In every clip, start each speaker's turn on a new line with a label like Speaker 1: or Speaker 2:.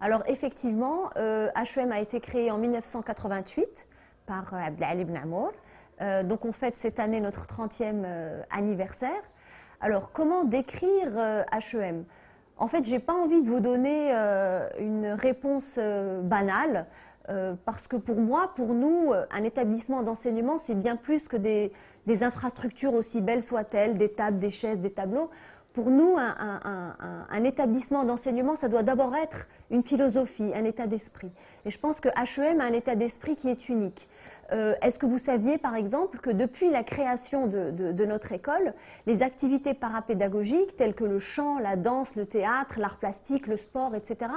Speaker 1: Alors effectivement, HEM a été créé en 1988 par Abdelali Ben Amour. Donc on fête cette année notre 30e anniversaire. Alors comment décrire HEM? En fait, je n'ai pas envie de vous donner une réponse banale, parce que pour moi, pour nous, un établissement d'enseignement, c'est bien plus que des infrastructures aussi belles soient-elles, des tables, des chaises, des tableaux. Pour nous, un établissement d'enseignement, ça doit d'abord être une philosophie, un état d'esprit. Et je pense que HEM a un état d'esprit qui est unique. Est-ce que vous saviez, par exemple, que depuis la création de notre école, les activités parapédagogiques telles que le chant, la danse, le théâtre, l'art plastique, le sport, etc.,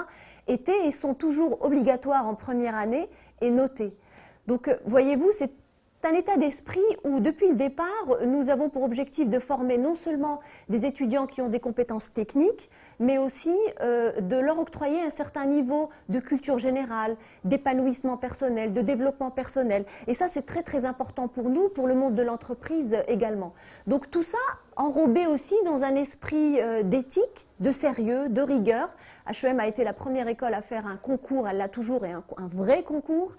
Speaker 1: étaient et sont toujours obligatoires en première année et notées. Donc, voyez-vous, c'est un état d'esprit où, depuis le départ, nous avons pour objectif de former non seulement des étudiants qui ont des compétences techniques, mais aussi de leur octroyer un certain niveau de culture générale, d'épanouissement personnel, de développement personnel. Et ça, c'est très très important pour nous, pour le monde de l'entreprise également. Donc tout ça enrobé aussi dans un esprit d'éthique, de sérieux, de rigueur. HEM a été la première école à faire un concours, elle l'a toujours, et un vrai concours.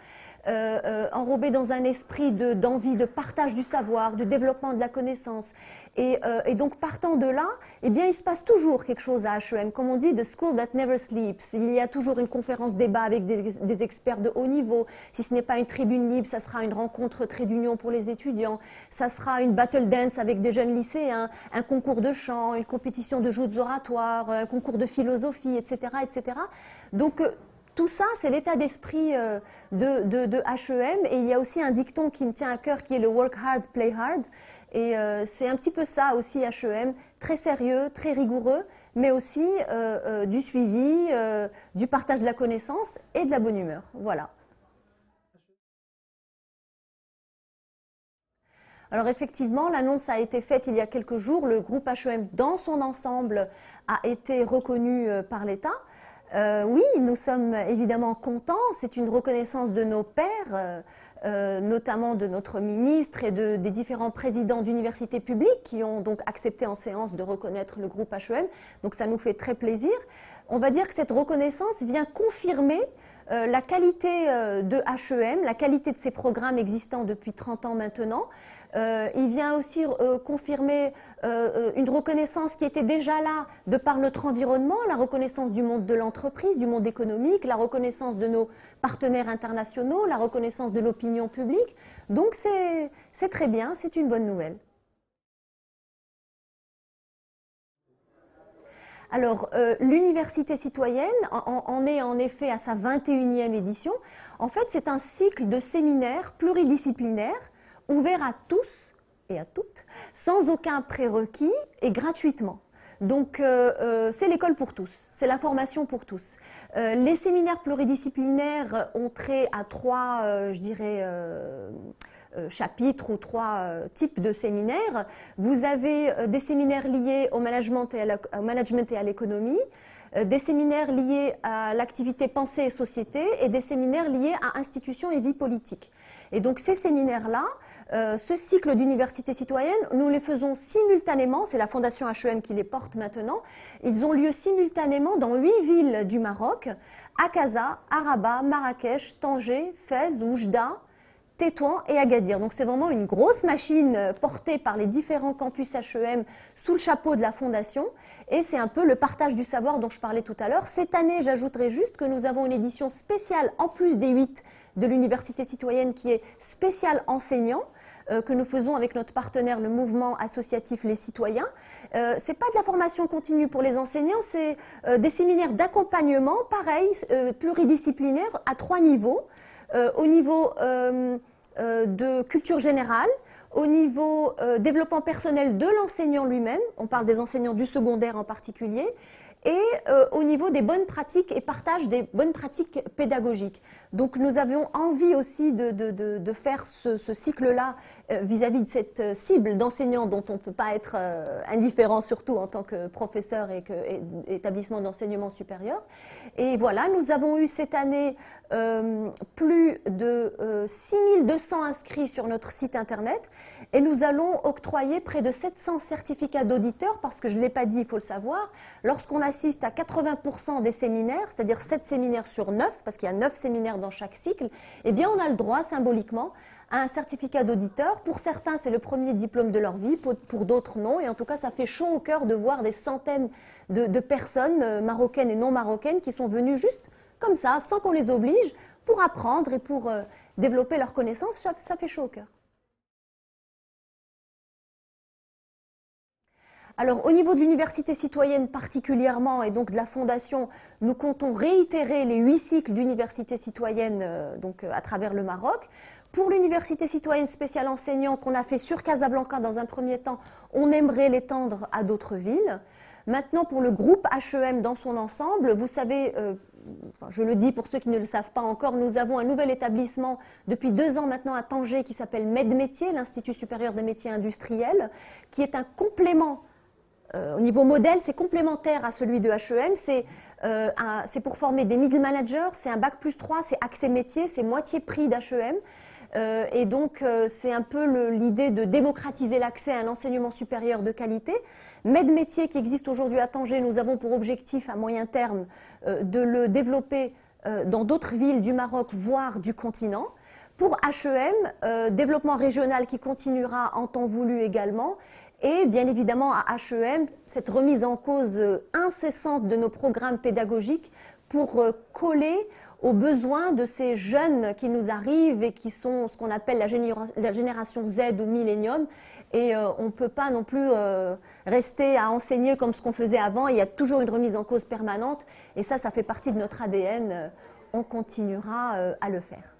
Speaker 1: Enrobé dans un esprit d'envie de partage du savoir, de développement de la connaissance. Et donc, partant de là, eh bien, il se passe toujours quelque chose à HEM. Comme on dit, the school that never sleeps. Il y a toujours une conférence débat avec des experts de haut niveau. Si ce n'est pas une tribune libre, ça sera une rencontre trait d'union pour les étudiants. Ça sera une battle dance avec des jeunes lycéens, un concours de chant, une compétition de joutes oratoires, un concours de philosophie, etc., etc. Donc, tout ça, c'est l'état d'esprit de HEM, et il y a aussi un dicton qui me tient à cœur qui est le work hard, play hard, et c'est un petit peu ça aussi HEM, très sérieux, très rigoureux, mais aussi du suivi, du partage de la connaissance et de la bonne humeur. Voilà. Alors effectivement, l'annonce a été faite il y a quelques jours. Le groupe HEM dans son ensemble a été reconnu par l'État. Oui, nous sommes évidemment contents. C'est une reconnaissance de nos pairs, notamment de notre ministre et des différents présidents d'universités publiques qui ont donc accepté en séance de reconnaître le groupe HEM. Donc ça nous fait très plaisir. On va dire que cette reconnaissance vient confirmer la qualité de HEM, la qualité de ces programmes existants depuis 30 ans maintenant. Il vient aussi confirmer une reconnaissance qui était déjà là de par notre environnement, la reconnaissance du monde de l'entreprise, du monde économique, la reconnaissance de nos partenaires internationaux, la reconnaissance de l'opinion publique. Donc c'est très bien, c'est une bonne nouvelle. Alors, l'université citoyenne en est en effet à sa 21e édition. En fait, c'est un cycle de séminaires pluridisciplinaires ouvert à tous et à toutes, sans aucun prérequis et gratuitement. Donc, c'est l'école pour tous, c'est la formation pour tous. Les séminaires pluridisciplinaires ont trait à trois, je dirais, chapitres ou trois types de séminaires. Vous avez des séminaires liés au management et à l'économie, des séminaires liés à l'activité pensée et société, et des séminaires liés à institutions et vie politique. Et donc ces séminaires-là, ce cycle d'université citoyenne, nous les faisons simultanément, c'est la Fondation HEM qui les porte maintenant, ils ont lieu simultanément dans 8 villes du Maroc, Casa, Rabat, Marrakech, Tanger, Fès, Oujda, Tétouan et Agadir. Donc c'est vraiment une grosse machine portée par les différents campus HEM sous le chapeau de la Fondation, et c'est un peu le partage du savoir dont je parlais tout à l'heure. Cette année, j'ajouterai juste que nous avons une édition spéciale en plus des 8 de l'université citoyenne qui est spéciale enseignant, que nous faisons avec notre partenaire, le mouvement associatif Les Citoyens. C'est pas de la formation continue pour les enseignants, c'est des séminaires d'accompagnement, pareil, pluridisciplinaires à 3 niveaux. Au niveau de culture générale, au niveau développement personnel de l'enseignant lui-même, on parle des enseignants du secondaire en particulier, et au niveau des bonnes pratiques et partage des bonnes pratiques pédagogiques. Donc nous avions envie aussi de faire ce cycle-là vis-à-vis de cette cible d'enseignants dont on ne peut pas être indifférent, surtout en tant que professeur et établissement d'enseignement supérieur. Et voilà, nous avons eu cette année plus de 6200 inscrits sur notre site internet et nous allons octroyer près de 700 certificats d'auditeurs parce que je ne l'ai pas dit, il faut le savoir, lorsqu'on assiste à 80% des séminaires, c'est-à-dire 7 séminaires sur 9, parce qu'il y a 9 séminaires dans chaque cycle, eh bien on a le droit symboliquement à un certificat d'auditeur. Pour certains, c'est le premier diplôme de leur vie, pour d'autres non. Et en tout cas, ça fait chaud au cœur de voir des centaines de personnes marocaines et non marocaines qui sont venues juste comme ça, sans qu'on les oblige, pour apprendre et pour développer leurs connaissances. Ça fait chaud au cœur. Alors, au niveau de l'université citoyenne particulièrement, et donc de la Fondation, nous comptons réitérer les 8 cycles d'université citoyenne à travers le Maroc. Pour l'université citoyenne spéciale enseignant qu'on a fait sur Casablanca dans un premier temps, on aimerait l'étendre à d'autres villes. Maintenant, pour le groupe HEM dans son ensemble, vous savez, je le dis pour ceux qui ne le savent pas encore, nous avons un nouvel établissement depuis 2 ans maintenant à Tanger qui s'appelle MedMétiers, l'Institut supérieur des métiers industriels, qui est un complément. Au niveau modèle, c'est complémentaire à celui de HEM, c'est pour former des middle managers, c'est un bac plus 3, c'est accès métier, c'est moitié prix d'HEM. Et donc, c'est un peu l'idée de démocratiser l'accès à un enseignement supérieur de qualité. MedMétiers qui existe aujourd'hui à Tanger, nous avons pour objectif à moyen terme de le développer dans d'autres villes du Maroc, voire du continent. Pour HEM, développement régional qui continuera en temps voulu également. Et bien évidemment à HEM, cette remise en cause incessante de nos programmes pédagogiques pour coller aux besoins de ces jeunes qui nous arrivent et qui sont ce qu'on appelle la génération Z ou millénium. Et on ne peut pas non plus rester à enseigner comme ce qu'on faisait avant. Il y a toujours une remise en cause permanente et ça fait partie de notre ADN. On continuera à le faire.